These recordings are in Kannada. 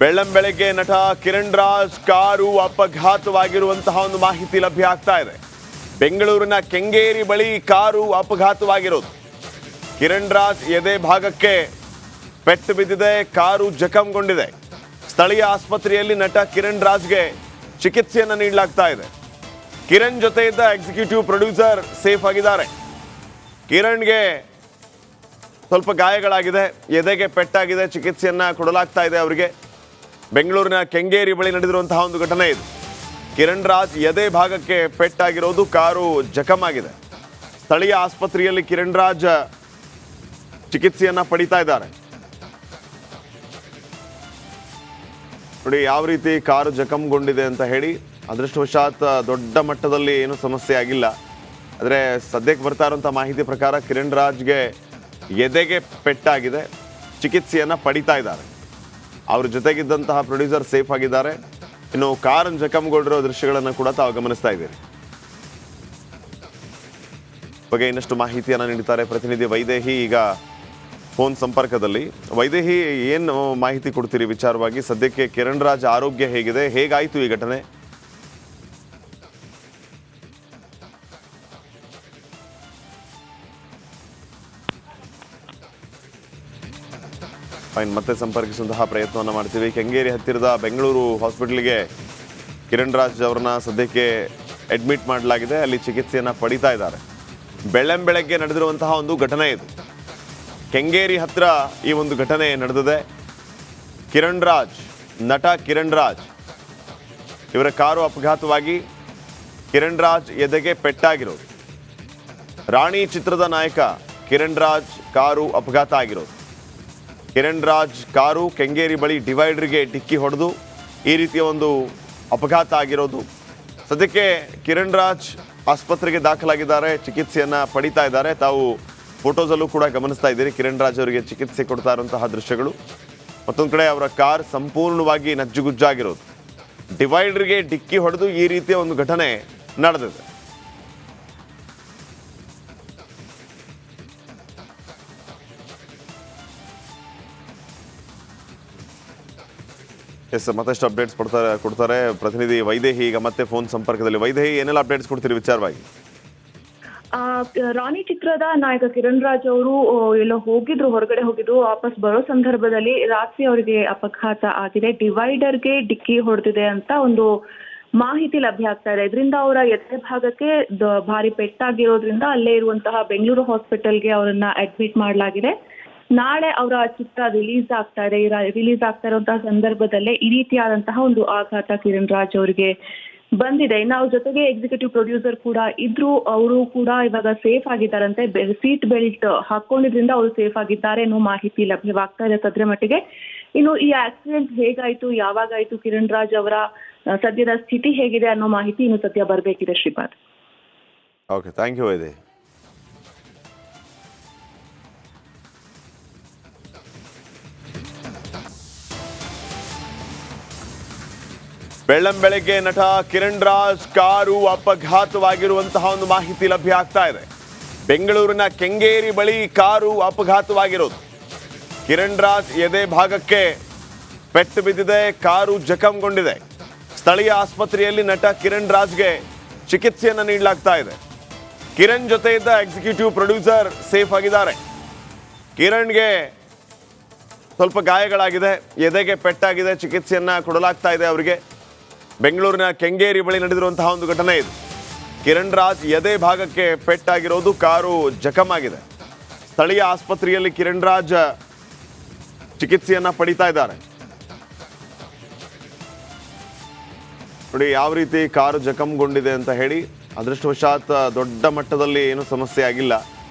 ಬೆಳ್ಳಂಬೆಳಗ್ಗೆ ನಟ ಕಿರಣ್ ರಾಜ್ ಕಾರು ಅಪಘಾತವಾಗಿರುವಂತಹ ಒಂದು ಮಾಹಿತಿ ಲಭ್ಯ ಆಗ್ತಾ ಇದೆ. ಬೆಂಗಳೂರಿನ ಕೆಂಗೇರಿ ಬಳಿ ಕಾರು ಅಪಘಾತವಾಗಿರೋದು. ಕಿರಣ್ ರಾಜ್ ಎದೆ ಭಾಗಕ್ಕೆ ಪೆಟ್ಟು ಬಿದ್ದಿದೆ, ಕಾರು ಜಖಂಗೊಂಡಿದೆ. ಸ್ಥಳೀಯ ಆಸ್ಪತ್ರೆಯಲ್ಲಿ ನಟ ಕಿರಣ್ ರಾಜ್ಗೆ ಚಿಕಿತ್ಸೆಯನ್ನು ನೀಡಲಾಗ್ತಾ ಇದೆ. ಕಿರಣ್ ಜೊತೆ ಇದ್ದ ಎಕ್ಸಿಕ್ಯೂಟಿವ್ ಪ್ರೊಡ್ಯೂಸರ್ ಸೇಫ್ ಆಗಿದ್ದಾರೆ. ಕಿರಣ್ಗೆ ಸ್ವಲ್ಪ ಗಾಯಗಳಾಗಿದೆ, ಎದೆಗೆ ಪೆಟ್ಟಾಗಿದೆ, ಚಿಕಿತ್ಸೆಯನ್ನ ಕೊಡಲಾಗ್ತಾ ಇದೆ ಅವರಿಗೆ. ಬೆಂಗಳೂರಿನ ಕೆಂಗೇರಿ ಬಳಿ ನಡೆದಿರುವಂತಹ ಒಂದು ಘಟನೆ ಇದು. ಕಿರಣ್ ರಾಜ್ ಎದೆ ಭಾಗಕ್ಕೆ ಪೆಟ್ಟಾಗಿರೋದು, ಕಾರು ಜಖಮ್ ಆಗಿದೆ. ಸ್ಥಳೀಯ ಆಸ್ಪತ್ರೆಯಲ್ಲಿ ಕಿರಣ್ ರಾಜ್ ಚಿಕಿತ್ಸೆಯನ್ನ ಪಡಿತಾ ಇದ್ದಾರೆ. ನೋಡಿ ಯಾವ ರೀತಿ ಕಾರು ಜಖಮ್ಗೊಂಡಿದೆ ಅಂತ ಹೇಳಿ. ಅದೃಷ್ಟವಶಾತ್ ದೊಡ್ಡ ಮಟ್ಟದಲ್ಲಿ ಏನು ಸಮಸ್ಯೆ ಆಗಿಲ್ಲ. ಆದರೆ ಸದ್ಯಕ್ಕೆ ಬರ್ತಾ ಇರುವಂಥ ಮಾಹಿತಿ ಪ್ರಕಾರ ಕಿರಣ್ ರಾಜ್ಗೆ ಎದೆಗೆ ಪೆಟ್ಟಾಗಿದೆ, ಚಿಕಿತ್ಸೆಯನ್ನ ಪಡಿತಾ ಇದ್ದಾರೆ. ಅವ್ರ ಜೊತೆಗಿದ್ದಂತಹ ಪ್ರೊಡ್ಯೂಸರ್ ಸೇಫ್ ಆಗಿದ್ದಾರೆ. ಇನ್ನು ಕಾರನ್ನು ಜಖಮ್ಗೊಂಡಿರೋ ದೃಶ್ಯಗಳನ್ನು ಕೂಡ ತಾವು ಗಮನಿಸ್ತಾ ಇದ್ದೀರಿ. ಬಗ್ಗೆ ಇನ್ನಷ್ಟು ಮಾಹಿತಿಯನ್ನು ನೀಡುತ್ತಾರೆ ಪ್ರತಿನಿಧಿ ವೈದೇಹಿ. ಈಗ ಫೋನ್ ಸಂಪರ್ಕದಲ್ಲಿ. ವೈದೇಹಿ, ಏನು ಮಾಹಿತಿ ಕೊಡ್ತೀರಿ ವಿಚಾರವಾಗಿ? ಸದ್ಯಕ್ಕೆ ಕಿರಣ್ ರಾಜ್ ಆರೋಗ್ಯ ಹೇಗಿದೆ, ಹೇಗಾಯಿತು ಈ ಘಟನೆ? ಫೈನ್, ಮತ್ತೆ ಸಂಪರ್ಕಿಸುವಂತಹ ಪ್ರಯತ್ನವನ್ನು ಮಾಡ್ತೀವಿ. ಕೆಂಗೇರಿ ಹತ್ತಿರದ ಬೆಂಗಳೂರು ಹಾಸ್ಪಿಟಲ್ಗೆ ಕಿರಣ್ ರಾಜ್ ಅವರನ್ನ ಸದ್ಯಕ್ಕೆ ಅಡ್ಮಿಟ್ ಮಾಡಲಾಗಿದೆ. ಅಲ್ಲಿ ಚಿಕಿತ್ಸೆಯನ್ನು ಪಡಿತಾ ಇದ್ದಾರೆ. ಬೆಳ್ಳಂಬೆಳಗ್ಗೆ ನಡೆದಿರುವಂತಹ ಒಂದು ಘಟನೆ ಇದು. ಕೆಂಗೇರಿ ಹತ್ರ ಈ ಒಂದು ಘಟನೆ ನಡೆದಿದೆ. ಕಿರಣ್ ರಾಜ್, ನಟ ಕಿರಣ್ ರಾಜ್ ಇವರ ಕಾರು ಅಪಘಾತವಾಗಿ ಕಿರಣ್ ರಾಜ್ ಎದೆಗೆ ಪೆಟ್ಟಾಗಿರೋದು. ರಾಣಿ ಚಿತ್ರದ ನಾಯಕ ಕಿರಣ್ ರಾಜ್ ಕಾರು ಅಪಘಾತ ಆಗಿರೋದು. ಕಿರಣ್ ರಾಜ್ ಕಾರು ಕೆಂಗೇರಿ ಬಳಿ ಡಿವೈಡರ್ಗೆ ಡಿಕ್ಕಿ ಹೊಡೆದು ಈ ರೀತಿಯ ಒಂದು ಅಪಘಾತ ಆಗಿರೋದು. ಸದ್ಯಕ್ಕೆ ಕಿರಣ್ ರಾಜ್ ಆಸ್ಪತ್ರೆಗೆ ದಾಖಲಾಗಿದ್ದಾರೆ, ಚಿಕಿತ್ಸೆಯನ್ನ ಪಡಿತಾ ಇದ್ದಾರೆ. ತಾವು ಫೋಟೋಸಲ್ಲೂ ಕೂಡ ಗಮನಿಸ್ತಾ ಇದ್ದೀರಿ ಕಿರಣ್ ರಾಜ್ ಅವರಿಗೆ ಚಿಕಿತ್ಸೆ ಕೊಡ್ತಾ ಇರುವಂತಹ ದೃಶ್ಯಗಳು. ಮತ್ತೊಂದು ಕಡೆ ಅವರ ಕಾರ್ ಸಂಪೂರ್ಣವಾಗಿ ನಜ್ಜುಗುಜ್ಜಾಗಿರೋದು. ಡಿವೈಡರ್ಗೆ ಡಿಕ್ಕಿ ಹೊಡೆದು ಈ ರೀತಿಯ ಒಂದು ಘಟನೆ ನಡೆದಿದೆ. ಎಸ್, ಮತ್ತಷ್ಟು ಅಪ್ಡೇಟ್ಸ್ ಕೊಡ್ತಾರೆ ಪ್ರತಿನಿಧಿ ವೈದೇಹಿ. ಈಗ ಮತ್ತೆ ಫೋನ್ ಸಂಪರ್ಕದಲ್ಲಿ. ವೈದೇಹಿ, ಏನೆಲ್ಲ ಅಪ್ಡೇಟ್ಸ್ ಕೊಡ್ತೀರಿ ವಿಚಾರವಾಗಿ? ರಾಣಿ ಚಿತ್ರದ ನಾಯಕ ಕಿರಣ್ ರಾಜ್ ಅವರು ಎಲ್ಲೋ ಹೋಗಿದ್ರು, ಹೊರಗಡೆ ಹೋಗಿದ್ರು. ವಾಪಸ್ ಬರೋ ಸಂದರ್ಭದಲ್ಲಿ ರಾತ್ರಿ ಅವರಿಗೆ ಅಪಘಾತ ಆಗಿದೆ. ಡಿವೈಡರ್ಗೆ ಡಿಕ್ಕಿ ಹೊಡೆದಿದೆ ಅಂತ ಒಂದು ಮಾಹಿತಿ ಲಭ್ಯ ಆಗ್ತಾ ಇದೆ. ಇದರಿಂದ ಅವರ ಎದೆ ಭಾಗಕ್ಕೆ ಭಾರಿ ಪೆಟ್ಟಾಗಿರೋದ್ರಿಂದ ಅಲ್ಲೇ ಇರುವಂತಹ ಬೆಂಗಳೂರು ಹಾಸ್ಪಿಟಲ್ಗೆ ಅವರನ್ನ ಅಡ್ಮಿಟ್ ಮಾಡಲಾಗಿದೆ. ನಾಳೆ ಅವರ ಚಿತ್ರ ರಿಲೀಸ್ ಆಗ್ತಾ ಇದೆ. ರಿಲೀಸ್ ಆಗ್ತಾ ಇರುವಂತಹ ಸಂದರ್ಭದಲ್ಲೇ ಈ ರೀತಿಯಾದಂತಹ ಒಂದು ಆಘಾತ ಕಿರಣ್ ರಾಜ್ ಅವರಿಗೆ ಬಂದಿದೆ. ಇನ್ನು ಅವ್ರ ಜೊತೆಗೆ ಎಕ್ಸಿಕ್ಯೂಟಿವ್ ಪ್ರೊಡ್ಯೂಸರ್ ಕೂಡ ಇದ್ರು. ಅವರು ಕೂಡ ಇವಾಗ ಸೇಫ್ ಆಗಿದ್ದಾರಂತೆ. ಸೀಟ್ ಬೆಲ್ಟ್ ಹಾಕೊಂಡಿದ್ರಿಂದ ಅವರು ಸೇಫ್ ಆಗಿದ್ದಾರೆ ಅನ್ನೋ ಮಾಹಿತಿ ಲಭ್ಯವಾಗ್ತಾ ಇದೆ ಸದ್ಯ ಮಟ್ಟಿಗೆ. ಇನ್ನು ಈ ಆಕ್ಸಿಡೆಂಟ್ ಹೇಗಾಯ್ತು, ಯಾವಾಗಾಯ್ತು, ಕಿರಣ್ ರಾಜ್ ಅವರ ಸದ್ಯದ ಸ್ಥಿತಿ ಹೇಗಿದೆ ಅನ್ನೋ ಮಾಹಿತಿ ಇನ್ನು ಸದ್ಯ ಬರಬೇಕಿದೆ. Shripad. Okay, thank you Vaidehi. ಬೆಳ್ಳಂಬೆಳಗ್ಗೆ ನಟ ಕಿರಣ್ ರಾಜ್ ಕಾರು ಅಪಘಾತವಾಗಿರುವಂತಹ ಒಂದು ಮಾಹಿತಿ ಲಭ್ಯ ಆಗ್ತಾ ಇದೆ. ಬೆಂಗಳೂರಿನ ಕೆಂಗೇರಿ ಬಳಿ ಕಾರು ಅಪಘಾತವಾಗಿರೋದು. ಕಿರಣ್ ರಾಜ್ ಎದೆ ಭಾಗಕ್ಕೆ ಪೆಟ್ಟು ಬಿದ್ದಿದೆ, ಕಾರು ಜಖಂಗೊಂಡಿದೆ. ಸ್ಥಳೀಯ ಆಸ್ಪತ್ರೆಯಲ್ಲಿ ನಟ ಕಿರಣ್ ರಾಜ್ಗೆ ಚಿಕಿತ್ಸೆಯನ್ನು ನೀಡಲಾಗ್ತಾ ಇದೆ. ಕಿರಣ್ ಜೊತೆ ಇದ್ದ ಎಕ್ಸಿಕ್ಯೂಟಿವ್ ಪ್ರೊಡ್ಯೂಸರ್ ಸೇಫ್ ಆಗಿದ್ದಾರೆ. ಕಿರಣ್ಗೆ ಸ್ವಲ್ಪ ಗಾಯಗಳಾಗಿದೆ, ಎದೆಗೆ ಪೆಟ್ಟಾಗಿದೆ, ಚಿಕಿತ್ಸೆಯನ್ನ ಕೊಡಲಾಗ್ತಾ ಇದೆ ಅವರಿಗೆ. ಬೆಂಗಳೂರಿನ ಕೆಂಗೇರಿ ಬಳಿ ನಡೆದಿರುವಂತಹ ಒಂದು ಘಟನೆ ಇದು. ಕಿರಣ್ ರಾಜ್ ಎದೆ ಭಾಗಕ್ಕೆ ಪೆಟ್ಟಾಗಿರೋದು, ಕಾರು ಜಖಮ್ ಆಗಿದೆ. ಸ್ಥಳೀಯ ಆಸ್ಪತ್ರೆಯಲ್ಲಿ ಕಿರಣ್ ರಾಜ್ ಚಿಕಿತ್ಸೆಯನ್ನ ಪಡಿತಾ ಇದ್ದಾರೆ. ನೋಡಿ ಯಾವ ರೀತಿ ಕಾರು ಜಖಮ್ಗೊಂಡಿದೆ ಅಂತ ಹೇಳಿ. ಅದೃಷ್ಟವಶಾತ್ ದೊಡ್ಡ ಮಟ್ಟದಲ್ಲಿ ಏನು ಸಮಸ್ಯೆ ಆಗಿಲ್ಲ.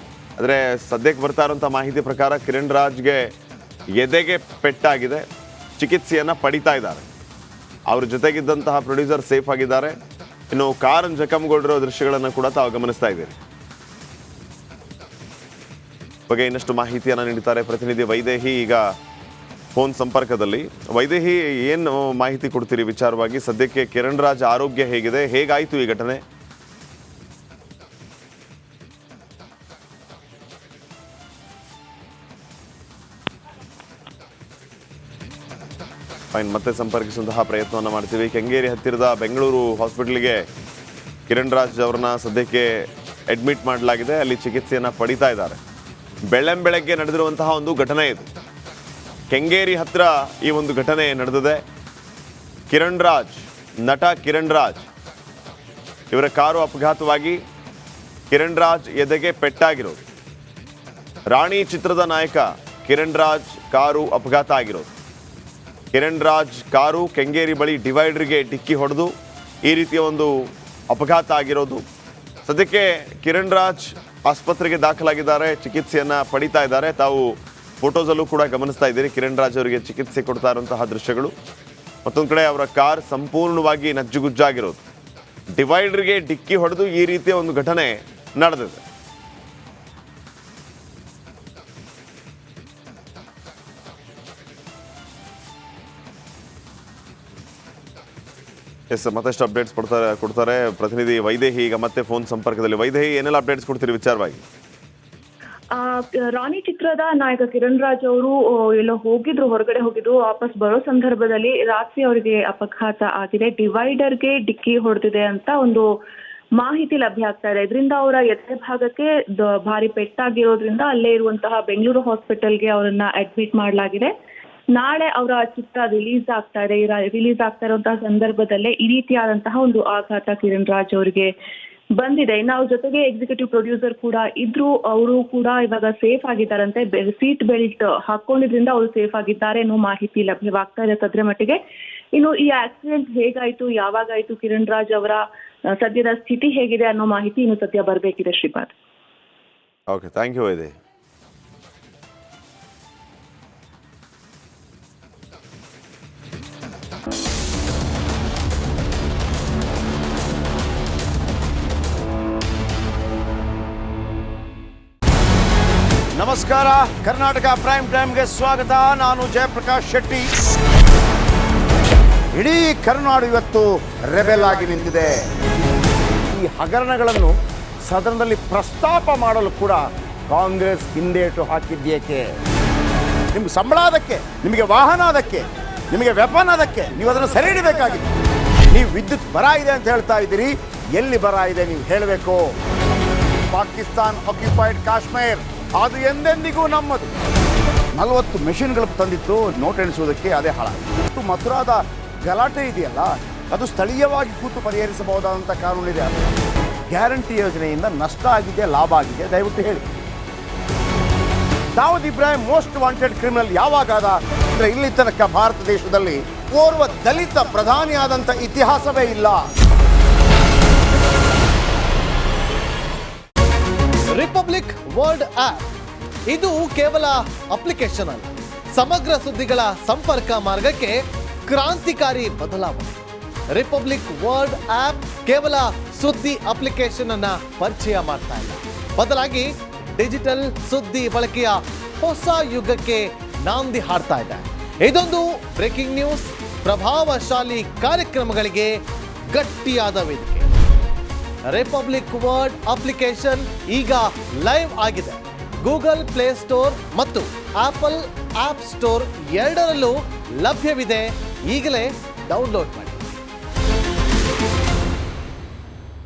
ಆದರೆ ಸದ್ಯಕ್ಕೆ ಬರ್ತಾ ಇರುವಂಥ ಮಾಹಿತಿ ಪ್ರಕಾರ ಕಿರಣ್ ರಾಜ್ಗೆ ಎದೆಗೆ ಪೆಟ್ಟಾಗಿದೆ, ಚಿಕಿತ್ಸೆಯನ್ನ ಪಡಿತಾ ಇದ್ದಾರೆ. ಅವ್ರ ಜೊತೆಗಿದ್ದಂತಹ ಪ್ರೊಡ್ಯೂಸರ್ ಸೇಫ್ ಆಗಿದ್ದಾರೆ. ಇನ್ನು ಕಾರನ್ನು ಜಖಮ್ಗೊಂಡಿರೋ ದೃಶ್ಯಗಳನ್ನು ಕೂಡ ತಾವು ಗಮನಿಸ್ತಾ ಇದ್ದೀರಿ. ಬಗ್ಗೆ ಇನ್ನಷ್ಟು ಮಾಹಿತಿಯನ್ನು ನೀಡುತ್ತಾರೆ ಪ್ರತಿನಿಧಿ ವೈದೇಹಿ. ಈಗ ಫೋನ್ ಸಂಪರ್ಕದಲ್ಲಿ. ವೈದೇಹಿ, ಏನು ಮಾಹಿತಿ ಕೊಡ್ತೀರಿ ವಿಚಾರವಾಗಿ? ಸದ್ಯಕ್ಕೆ ಕಿರಣ್ ರಾಜ್ ಆರೋಗ್ಯ ಹೇಗಿದೆ, ಹೇಗಾಯಿತು ಈ ಘಟನೆ? ಫೈನ್, ಮತ್ತೆ ಸಂಪರ್ಕಿಸುವಂತಹ ಪ್ರಯತ್ನವನ್ನು ಮಾಡ್ತೀವಿ. ಕೆಂಗೇರಿ ಹತ್ತಿರದ ಬೆಂಗಳೂರು ಹಾಸ್ಪಿಟಲ್ಗೆ ಕಿರಣ್ ರಾಜ್ ಅವರನ್ನ ಸದ್ಯಕ್ಕೆ ಅಡ್ಮಿಟ್ ಮಾಡಲಾಗಿದೆ. ಅಲ್ಲಿ ಚಿಕಿತ್ಸೆಯನ್ನು ಪಡಿತಾ ಇದ್ದಾರೆ. ಬೆಳಗ್ಗೆ ನಡೆದಿರುವಂತಹ ಒಂದು ಘಟನೆ ಇದು. ಕೆಂಗೇರಿ ಹತ್ತಿರ ಈ ಒಂದು ಘಟನೆ ನಡೆದಿದೆ. ಕಿರಣ್ ರಾಜ್, ನಟ ಕಿರಣ್ ರಾಜ್ ಇವರ ಕಾರು ಅಪಘಾತವಾಗಿ ಕಿರಣ್ ರಾಜ್ ಎದೆಗೆ ಪೆಟ್ಟಾಗಿರೋದು. ರಾಣಿ ಚಿತ್ರದ ನಾಯಕ ಕಿರಣ್ ರಾಜ್ ಕಾರು ಅಪಘಾತ ಆಗಿರೋದು. ಕಿರಣ್ ರಾಜ್ ಕಾರು ಕೆಂಗೇರಿ ಬಳಿ ಡಿವೈಡರ್ಗೆ ಡಿಕ್ಕಿ ಹೊಡೆದು ಈ ರೀತಿಯ ಒಂದು ಅಪಘಾತ ಆಗಿರೋದು. ಸದ್ಯಕ್ಕೆ ಕಿರಣ್ ರಾಜ್ ಆಸ್ಪತ್ರೆಗೆ ದಾಖಲಾಗಿದ್ದಾರೆ, ಚಿಕಿತ್ಸೆಯನ್ನು ಪಡಿತಾ ಇದ್ದಾರೆ. ತಾವು ಫೋಟೋಸಲ್ಲೂ ಕೂಡ ಗಮನಿಸ್ತಾ ಇದ್ದೀರಿ ಕಿರಣ್ ರಾಜ್ ಅವರಿಗೆ ಚಿಕಿತ್ಸೆ ಕೊಡ್ತಾ ಇರುವಂತಹ ದೃಶ್ಯಗಳು. ಮತ್ತೊಂದು ಕಡೆ ಅವರ ಕಾರ್ ಸಂಪೂರ್ಣವಾಗಿ ನಜ್ಜುಗುಜ್ಜಾಗಿರೋದು. ಡಿವೈಡರ್ಗೆ ಡಿಕ್ಕಿ ಹೊಡೆದು ಈ ರೀತಿಯ ಒಂದು ಘಟನೆ ನಡೆದಿದೆ. ಎಸ್, ಮತ್ತಷ್ಟು ಅಪ್ಡೇಟ್ಸ್ ಕೊಡ್ತಾರೆ ಪ್ರತಿನಿಧಿ ವೈದೇಹಿ. ಈಗ ಮತ್ತೆ ಫೋನ್ ಸಂಪರ್ಕದಲ್ಲಿ. ವೈದೇಹಿ, ಏನೆಲ್ಲ ಅಪ್ಡೇಟ್ಸ್ ಕೊಡ್ತೀರಿ ವಿಚಾರವಾಗಿ? ರಾಣಿ ಚಿತ್ರದ ನಾಯಕ ಕಿರಣ್ ರಾಜ್ ಅವರು ಎಲ್ಲೋ ಹೊರಗಡೆ ಹೋಗಿದ್ರು. ವಾಪಸ್ ಬರೋ ಸಂದರ್ಭದಲ್ಲಿ ರಾತ್ರಿ ಅವರಿಗೆ ಅಪಘಾತ ಆಗಿದೆ. ಡಿವೈಡರ್ಗೆ ಡಿಕ್ಕಿ ಹೊಡೆದಿದೆ ಅಂತ ಒಂದು ಮಾಹಿತಿ ಲಭ್ಯ ಆಗ್ತಾ ಇದೆ. ಇದರಿಂದ ಅವರ ಎದೆ ಭಾಗಕ್ಕೆ ಭಾರಿ ಪೆಟ್ಟಾಗಿರೋದ್ರಿಂದ ಅಲ್ಲೇ ಇರುವಂತಹ ಬೆಂಗಳೂರು ಹಾಸ್ಪಿಟಲ್ಗೆ ಅವರನ್ನ ಅಡ್ಮಿಟ್ ಮಾಡಲಾಗಿದೆ. ನಾಳೆ ಅವರ ಚಿತ್ರ ರಿಲೀಸ್ ಆಗ್ತಾ ಇರುವಂತಹ ಸಂದರ್ಭದಲ್ಲೇ ಈ ರೀತಿಯಾದಂತಹ ಒಂದು ಆಘಾತ ಕಿರಣ್ ರಾಜ್ ಅವರಿಗೆ ಬಂದಿದೆ. ಇನ್ನು ಅವ್ರ ಜೊತೆಗೆ ಎಕ್ಸಿಕ್ಯೂಟಿವ್ ಪ್ರೊಡ್ಯೂಸರ್ ಕೂಡ ಇದ್ರು. ಅವರು ಕೂಡ ಇವಾಗ ಸೇಫ್ ಆಗಿದ್ದಾರಂತೆ. ಸೀಟ್ ಬೆಲ್ಟ್ ಹಾಕೊಂಡಿದ್ರಿಂದ ಅವರು ಸೇಫ್ ಆಗಿದ್ದಾರೆ ಅನ್ನೋ ಮಾಹಿತಿ ಲಭ್ಯವಾಗ್ತಾ ಇದೆ ಸದ್ಯ ಮಟ್ಟಿಗೆ. ಇನ್ನು ಈ ಆಕ್ಸಿಡೆಂಟ್ ಹೇಗಾಯ್ತು, ಯಾವಾಗಾಯ್ತು, ಕಿರಣ್ ರಾಜ್ ಅವರ ಸದ್ಯದ ಸ್ಥಿತಿ ಹೇಗಿದೆ ಅನ್ನೋ ಮಾಹಿತಿ ಇನ್ನು ಸದ್ಯ ಬರಬೇಕಿದೆ. Shripad. Okay, thank you Vaidehi. ನಮಸ್ಕಾರ, ಕರ್ನಾಟಕ ಪ್ರೈಮ್ ಟೈಮ್ಗೆ ಸ್ವಾಗತ. ನಾನು ಜಯಪ್ರಕಾಶ್ ಶೆಟ್ಟಿ. ಇಡೀ ಕರುನಾಡು ಇವತ್ತು ರೆಬೆಲ್ ಆಗಿ ನಿಂತಿದೆ. ಈ ಹಗರಣಗಳನ್ನು ಸದನದಲ್ಲಿ ಪ್ರಸ್ತಾಪ ಮಾಡಲು ಕೂಡ ಕಾಂಗ್ರೆಸ್ ಹಿಂದೇಟು ಹಾಕಿದ್ದೇಕೆ? ನಿಮ್ಗೆ ಸಂಬಳ ಅದಕ್ಕೆ, ನಿಮಗೆ ವಾಹನ ಅದಕ್ಕೆ, ನಿಮಗೆ ವೆಪನ್ ಅದಕ್ಕೆ, ನೀವು ಅದನ್ನು ಸೆರೆ ಹಿಡಿಬೇಕಾಗಿತ್ತು. ನೀವು ವಿದ್ಯುತ್ ಬರ ಇದೆ ಅಂತ ಹೇಳ್ತಾ ಇದ್ದೀರಿ. ಎಲ್ಲಿ ಬರ ಇದೆ ನೀವು ಹೇಳಬೇಕು. ಪಾಕಿಸ್ತಾನ್ ಆಕ್ಯುಪೈಡ್ ಕಾಶ್ಮೀರ್ ಅದು ಎಂದೆಂದಿಗೂ ನಮ್ಮದು. 40 ಮೆಷಿನ್ಗಳು ತಂದಿತ್ತು ನೋಟ್ ಎಣಿಸುವುದಕ್ಕೆ, ಅದೇ ಹಾಳಾಯಿತು. ಮಥುರಾದ ಗಲಾಟೆ ಇದೆಯಲ್ಲ, ಅದು ಸ್ಥಳೀಯವಾಗಿ ಕೂತು ಪರಿಹರಿಸಬಹುದಾದಂಥ ಕಾನೂನಿದೆ. ಗ್ಯಾರಂಟಿ ಯೋಜನೆಯಿಂದ ನಷ್ಟ ಆಗಿದೆ, ಲಾಭ ಆಗಿದೆ, ದಯವಿಟ್ಟು ಹೇಳಿ. Dawood Ibrahim most wanted criminal ಯಾವಾಗಾದ ಅಂದರೆ ಇಲ್ಲಿ ತನಕ ಭಾರತ ದೇಶದಲ್ಲಿ ಓರ್ವ ದಲಿತ ಪ್ರಧಾನಿಯಾದಂಥ ಇತಿಹಾಸವೇ ಇಲ್ಲ. ರಿಪಬ್ಲಿಕ್ ವರ್ಲ್ಡ್ ಆಪ್ ಇದು ಕೇವಲ ಅಪ್ಲಿಕೇಶನ್ ಅಲ್ಲ, ಸಮಗ್ರ ಸುದ್ದಿಗಳ ಸಂಪರ್ಕ ಮಾರ್ಗಕ್ಕೆ ಕ್ರಾಂತಿಕಾರಿ ಬದಲಾವಣೆ. ರಿಪಬ್ಲಿಕ್ ವರ್ಲ್ಡ್ ಆಪ್ ಕೇವಲ ಸುದ್ದಿ ಅಪ್ಲಿಕೇಶನ್ ಅನ್ನ ಪರಿಚಯ ಮಾಡ್ತಾ ಇಲ್ಲ, ಬದಲಾಗಿ ಡಿಜಿಟಲ್ ಸುದ್ದಿ ಬಳಕೆಯ ಹೊಸ ಯುಗಕ್ಕೆ ನಾಂದಿ ಹಾಡ್ತಾ ಇದೆ. ಇದೊಂದು ಬ್ರೇಕಿಂಗ್ ನ್ಯೂಸ್, ಪ್ರಭಾವಶಾಲಿ ಕಾರ್ಯಕ್ರಮಗಳಿಗೆ ಗಟ್ಟಿಯಾದ ವೇದಿಕೆ. ರಿಪಬ್ಲಿಕ್ ವರ್ಲ್ಡ್ ಅಪ್ಲಿಕೇಶನ್ ಈಗ ಲೈವ್ ಆಗಿದೆ. ಗೂಗಲ್ ಪ್ಲೇ ಸ್ಟೋರ್ ಮತ್ತು ಆಪಲ್ ಆಪ್ ಸ್ಟೋರ್ ಎರಡರಲ್ಲೂ ಲಭ್ಯವಿದೆ. ಈಗಲೇ ಡೌನ್ಲೋಡ್ ಮಾಡಿ.